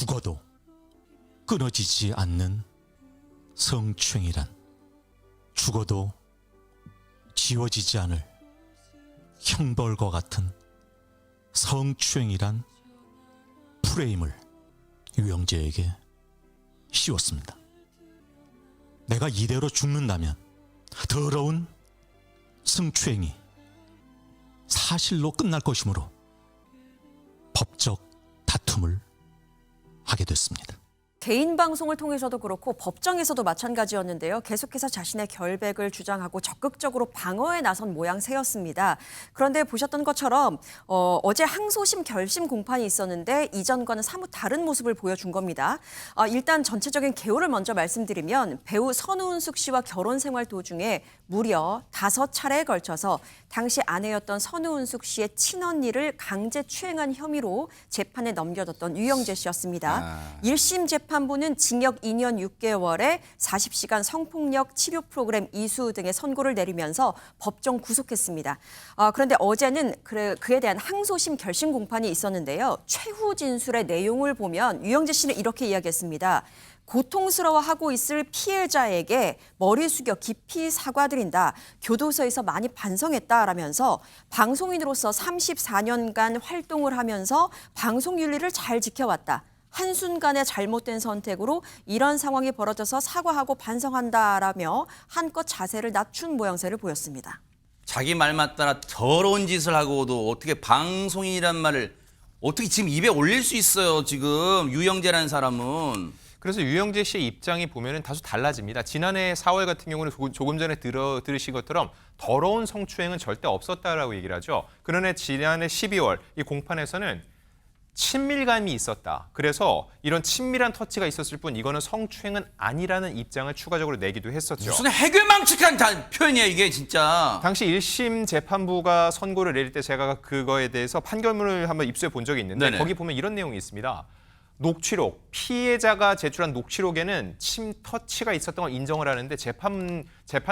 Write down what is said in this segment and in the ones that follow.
죽어도 끊어지지 않는 성추행이란, 죽어도 지워지지 않을 형벌과 같은 성추행이란 프레임을 유영재에게 씌웠습니다. 내가 이대로 죽는다면 더러운 성추행이 사실로 끝날 것이므로 법적 다툼을 하게 됐습니다. 개인 방송을 통해서도 그렇고 법정에서도 마찬가지였는데요. 계속해서 자신의 결백을 주장하고 적극적으로 방어에 나선 모양새였습니다. 그런데 보셨던 것처럼 어제 항소심 결심 공판이 있었는데 이전과는 사뭇 다른 모습을 보여준 겁니다. 일단 전체적인 개요를 먼저 말씀드리면 배우 선우은숙 씨와 결혼 생활 도중에 무려 5차례에 걸쳐서 당시 아내였던 선우은숙 씨의 친언니를 강제 추행한 혐의로 재판에 넘겨졌던 유영재 씨였습니다. 1심 재판부는 징역 2년 6개월에 40시간 성폭력 치료 프로그램 이수 등의 선고를 내리면서 법정 구속했습니다. 그런데 어제는 그에 대한 항소심 결심 공판이 있었는데요. 최후 진술의 내용을 보면 유영재 씨는 이렇게 이야기했습니다. 고통스러워하고 있을 피해자에게 머리 숙여 깊이 사과드린다. 교도소에서 많이 반성했다라면서 방송인으로서 34년간 활동을 하면서 방송 윤리를 잘 지켜왔다. 한순간의 잘못된 선택으로 이런 상황이 벌어져서 사과하고 반성한다라며 한껏 자세를 낮춘 모양새를 보였습니다. 자기 말만 따라 더러운 짓을 하고도 어떻게 방송인이란 말을 어떻게 지금 입에 올릴 수 있어요, 지금 유영재라는 사람은. 그래서 유영재 씨의 입장이 보면은 다소 달라집니다. 지난해 4월 같은 경우는 조금 전에 들으신 것처럼 더러운 성추행은 절대 없었다라고 얘기를 하죠. 그런데 지난해 12월 이 공판에서는 친밀감이 있었다. 그래서 이런 친밀한 터치가 있었을 뿐 이거는 성추행은 아니라는 입장을 추가적으로 내기도 했었죠. 무슨 해괴망측한 표현이야 이게 진짜. 당시 1심 재판부가 선고를 내릴 때 제가 그거에 대해서 판결문을 한번 입수해 본 적이 있는데 네네. 거기 보면 이런 내용이 있습니다. 녹취록, 피해자가 제출한 녹취록에는 침 터치가 있었던 걸 인정을 하는데 재판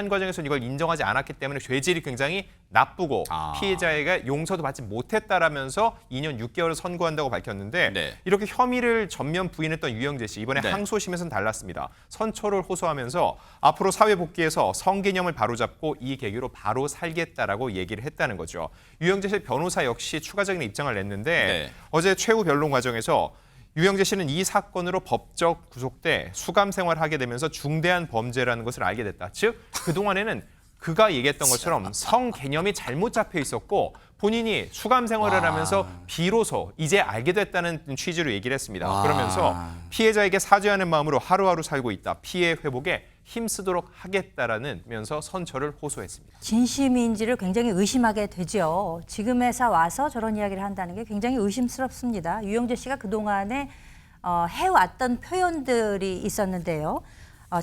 과정에서는 이걸 인정하지 않았기 때문에 죄질이 굉장히 나쁘고 피해자에게 용서도 받지 못했다라면서 2년 6개월을 선고한다고 밝혔는데 네. 이렇게 혐의를 전면 부인했던 유영재 씨 이번에 네. 항소심에서는 달랐습니다. 선처를 호소하면서 앞으로 사회 복귀해서 성개념을 바로잡고 이 계기로 바로 살겠다라고 얘기를 했다는 거죠. 유영재 씨 변호사 역시 추가적인 입장을 냈는데 네. 어제 최후 변론 과정에서 유영재 씨는 이 사건으로 법적 구속돼 수감 생활하게 되면서 중대한 범죄라는 것을 알게 됐다. 즉 그동안에는 그가 얘기했던 것처럼 성 개념이 잘못 잡혀 있었고 본인이 수감 생활을 하면서 비로소 이제 알게 됐다는 취지로 얘기를 했습니다. 그러면서 피해자에게 사죄하는 마음으로 하루하루 살고 있다. 피해 회복에 힘쓰도록 하겠다라면서 선처를 호소했습니다. 진심인지를 굉장히 의심하게 되죠. 지금에서 와서 저런 이야기를 한다는 게 굉장히 의심스럽습니다. 유영재 씨가 그동안에 해왔던 표현들이 있었는데요.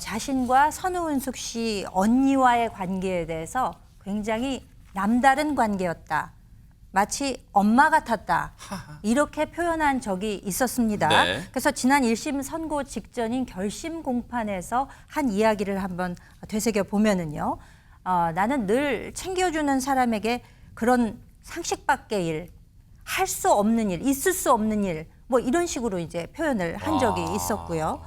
자신과 선우은숙 씨 언니와의 관계에 대해서 굉장히 남다른 관계였다. 마치 엄마 같았다. 이렇게 표현한 적이 있었습니다. 네. 그래서 지난 1심 선고 직전인 결심 공판에서 한 이야기를 한번 되새겨 보면은요. 나는 늘 챙겨주는 사람에게 그런 상식 밖의 일, 할 수 없는 일, 있을 수 없는 일, 뭐 이런 식으로 이제 표현을 한 적이 있었고요.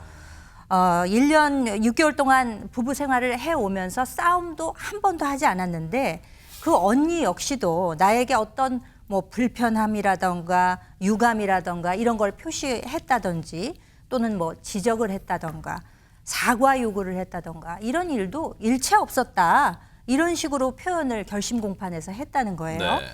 1년 6개월 동안 부부 생활을 해오면서 싸움도 한 번도 하지 않았는데 그 언니 역시도 나에게 어떤 뭐 불편함이라던가 유감이라던가 이런 걸 표시했다든지 또는 뭐 지적을 했다던가 사과 요구를 했다던가 이런 일도 일체 없었다. 이런 식으로 표현을 결심 공판에서 했다는 거예요. 네.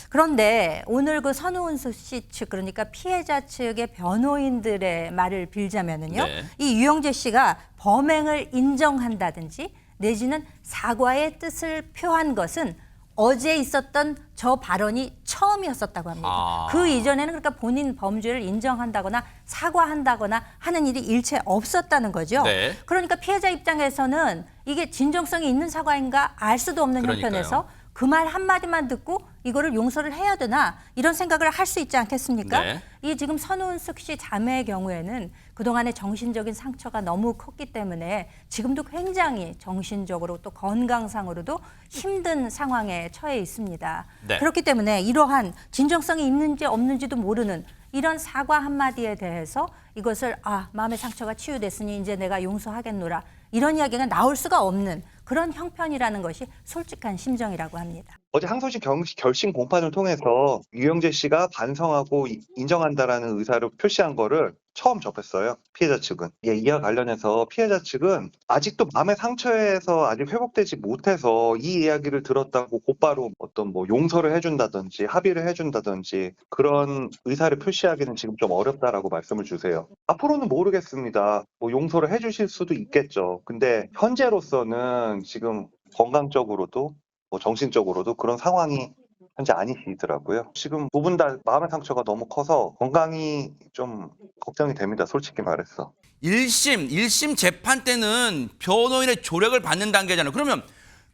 그런데 오늘 그 선우은숙 씨 측 그러니까 피해자 측의 변호인들의 말을 빌자면은요. 네. 이 유영재 씨가 범행을 인정한다든지 내지는 사과의 뜻을 표한 것은 어제 있었던 저 발언이 처음이었었다고 합니다. 그 이전에는 그러니까 본인 범죄를 인정한다거나 사과한다거나 하는 일이 일체 없었다는 거죠. 네. 그러니까 피해자 입장에서는 이게 진정성이 있는 사과인가 알 수도 없는 그러니까요. 형편에서 그 말 한마디만 듣고 이거를 용서를 해야 되나 이런 생각을 할 수 있지 않겠습니까? 네. 이 지금 선우은숙 씨 자매의 경우에는 그동안의 정신적인 상처가 너무 컸기 때문에 지금도 굉장히 정신적으로 또 건강상으로도 힘든 상황에 처해 있습니다. 네. 그렇기 때문에 이러한 진정성이 있는지 없는지도 모르는 이런 사과 한마디에 대해서 이것을 마음의 상처가 치유됐으니 이제 내가 용서하겠노라 이런 이야기가 나올 수가 없는 그런 형편이라는 것이 솔직한 심정이라고 합니다. 어제 항소심 결심 공판을 통해서 유영재 씨가 반성하고 인정한다라는 의사를 표시한 거를 처음 접했어요. 피해자 측은. 이와 관련해서 피해자 측은 아직도 마음의 상처에서 아직 회복되지 못해서 이 이야기를 들었다고 곧바로 어떤 용서를 해준다든지 합의를 해준다든지 그런 의사를 표시하기는 지금 좀 어렵다라고 말씀을 주세요. 앞으로는 모르겠습니다. 용서를 해주실 수도 있겠죠. 근데 현재로서는 지금 건강적으로도 정신적으로도 그런 상황이 현재 아니시더라고요. 지금 두 분 다 마음의 상처가 너무 커서 건강이 좀 걱정이 됩니다. 솔직히 말해서. 1심 재판 때는 변호인의 조력을 받는 단계잖아요. 그러면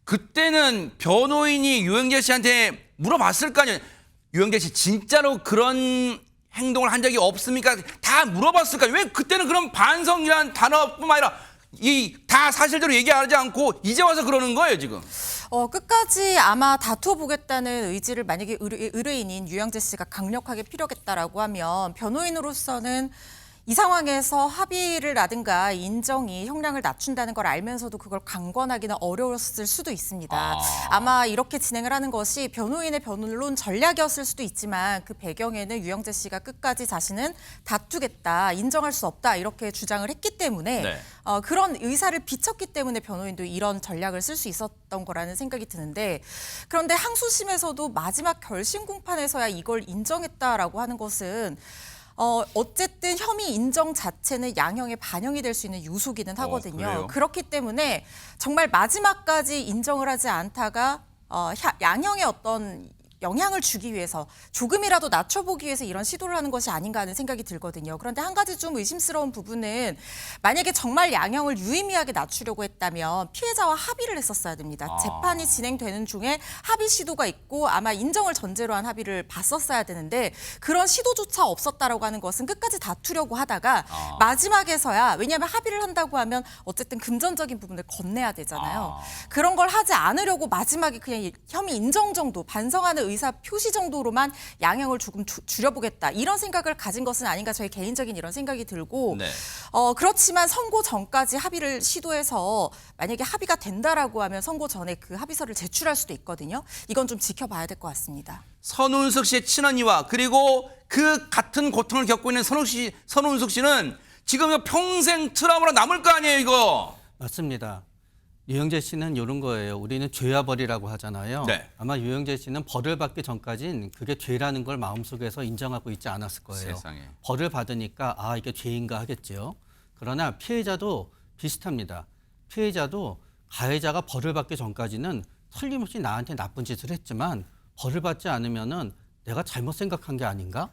그때는 변호인이 유영재 씨한테 물어봤을 거 아니에요. 유영재 씨 진짜로 그런 행동을 한 적이 없습니까? 다 물어봤을까요? 왜 그때는 그런 반성이란 단어뿐만 아니라 다 사실대로 얘기하지 않고 이제 와서 그러는 거예요, 지금? 끝까지 아마 다투어 보겠다는 의지를 만약에 의뢰인인 유영재 씨가 강력하게 피력했다라고 하면 변호인으로서는 이 상황에서 합의를라든가 인정이 형량을 낮춘다는 걸 알면서도 그걸 강권하기는 어려웠을 수도 있습니다. 아마 이렇게 진행을 하는 것이 변호인의 변론 전략이었을 수도 있지만 그 배경에는 유영재 씨가 끝까지 자신은 다투겠다, 인정할 수 없다 이렇게 주장을 했기 때문에 네. 그런 의사를 비쳤기 때문에 변호인도 이런 전략을 쓸 수 있었던 거라는 생각이 드는데 그런데 항소심에서도 마지막 결심 공판에서야 이걸 인정했다라고 하는 것은 어쨌든 혐의 인정 자체는 양형에 반영이 될 수 있는 요소기는 하거든요. 그래요? 그렇기 때문에 정말 마지막까지 인정을 하지 않다가 양형에 어떤 영향을 주기 위해서 조금이라도 낮춰보기 위해서 이런 시도를 하는 것이 아닌가 하는 생각이 들거든요. 그런데 한 가지 좀 의심스러운 부분은 만약에 정말 양형을 유의미하게 낮추려고 했다면 피해자와 합의를 했었어야 됩니다. 재판이 진행되는 중에 합의 시도가 있고 아마 인정을 전제로 한 합의를 봤었어야 되는데 그런 시도조차 없었다라고 하는 것은 끝까지 다투려고 하다가 마지막에서야 왜냐하면 합의를 한다고 하면 어쨌든 금전적인 부분을 건네야 되잖아요. 그런 걸 하지 않으려고 마지막에 그냥 혐의 인정 정도 반성하는 의사 표시 정도로만 양형을 조금 줄여보겠다 이런 생각을 가진 것은 아닌가 저희 개인적인 이런 생각이 들고 네. 그렇지만 선고 전까지 합의를 시도해서 만약에 합의가 된다라고 하면 선고 전에 그 합의서를 제출할 수도 있거든요. 이건 좀 지켜봐야 될 것 같습니다. 선운석 씨의 친언니와 그리고 그 같은 고통을 겪고 있는 선운석 씨는 지금 이거 평생 트라우마로 남을 거 아니에요, 이거? 맞습니다. 유영재 씨는 이런 거예요. 우리는 죄와 벌이라고 하잖아요. 네. 아마 유영재 씨는 벌을 받기 전까진 그게 죄라는 걸 마음속에서 인정하고 있지 않았을 거예요. 세상에. 벌을 받으니까 이게 죄인가 하겠죠. 그러나 피해자도 비슷합니다. 피해자도 가해자가 벌을 받기 전까지는 틀림없이 나한테 나쁜 짓을 했지만 벌을 받지 않으면은 내가 잘못 생각한 게 아닌가?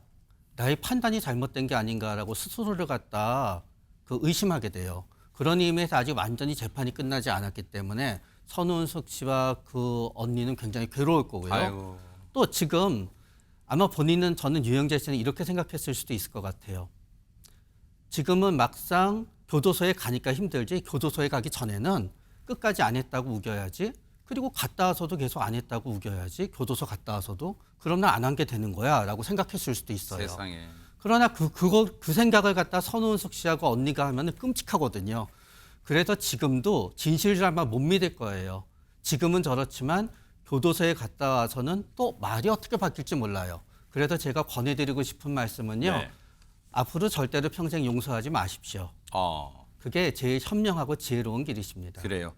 나의 판단이 잘못된 게 아닌가라고 스스로를 갖다 의심하게 돼요. 그런 의미에서 아직 완전히 재판이 끝나지 않았기 때문에 선운석 씨와 그 언니는 굉장히 괴로울 거고요. 아이고. 또 지금 아마 본인은 저는 유영재 씨는 이렇게 생각했을 수도 있을 것 같아요. 지금은 막상 교도소에 가니까 힘들지 교도소에 가기 전에는 끝까지 안 했다고 우겨야지 그리고 갔다 와서도 계속 안 했다고 우겨야지 교도소 갔다 와서도 그럼 난 안 한 게 되는 거야 라고 생각했을 수도 있어요. 세상에. 그러나 그 생각을 갖다 선운석 씨하고 언니가 하면 끔찍하거든요. 그래서 지금도 진실을 아마 못 믿을 거예요. 지금은 저렇지만 교도소에 갔다 와서는 또 말이 어떻게 바뀔지 몰라요. 그래서 제가 권해드리고 싶은 말씀은요. 네. 앞으로 절대로 평생 용서하지 마십시오. 그게 제일 현명하고 지혜로운 길이십니다. 그래요.